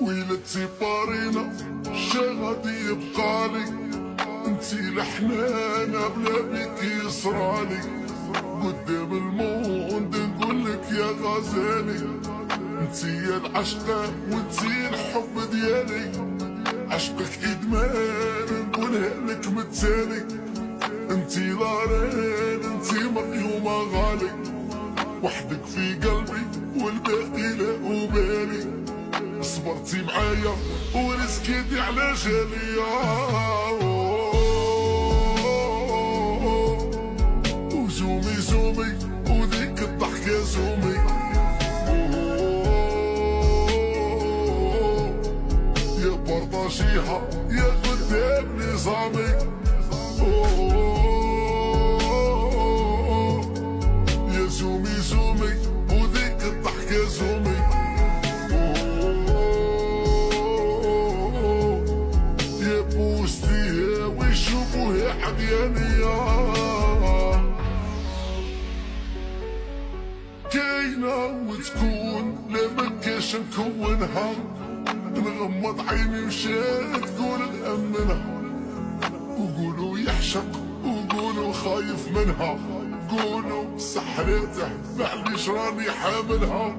ويلا تسيبارينا شا غادي يبقالي انتي الحنانة بلا بيك يصرالي قدام الموند نقولك يا غزالي انتي يا العشقة وانتي الحب ديالي عشقك ادمان نقولها لك متالي انتي لارين انتي مقيومة غالي وحدك في قلبي والباقي لا أبالي صبرتي معايا ورزقتي على جالي وزومي زومي وذيك الضحكة زومي يا برداشيها يا قدام نظامي يا زومي زومي وذيك الضحكة زومي يا بوستيها ويشوفوها حديانية كاينة وتكون لا مكاش نكونها نغمض عيني مشات تقول نأمنها وقولوا يحشق وقولوا خايف منها قولوا سحرته معليش راني حاملها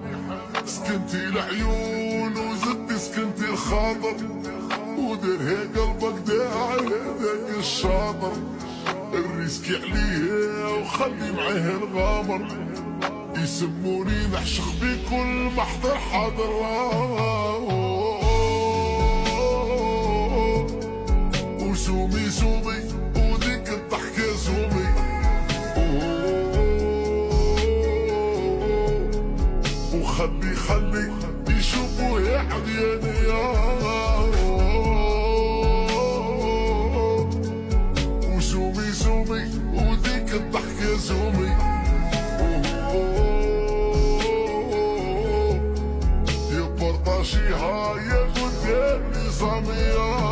سكنتي العيون وزدتي سكنتي الخاطر ودرها قلبك داعي هذاك الشاطر الريسكي عليها وخلي معاه الغامر يسموني نعشق بكل محضر حاضر وزومي زومي وذيك الضحكة زومي وخلي خلي يشوفوها عديانية وزومي زومي وذيك الضحكة زومي يا برداشيها يا قدام نظامية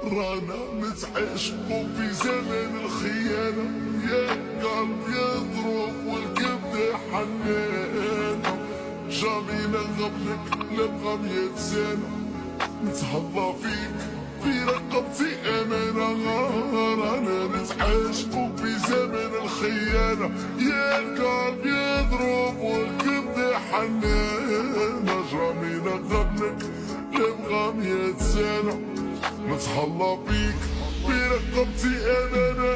رانا نتعاشقو في زمان الخيانة يا قلب يضرب والكبدة حنانة جامي نغبنك نبغى 100 سنة نتهلا فيك في رقبتي أمانة رانا نتعاشقو في زمان الخيانة يا القلب يضرب والكبدة حنانة جامي نغبنك نبغى 100 سنة نتهلا بيك في رقبتي أمانة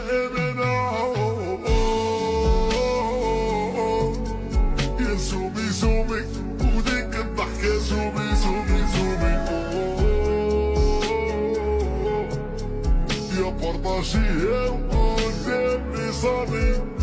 يا زومي زومي وذيك الضحكة زومي زومي زومي يا برداشيها وقدام نظامي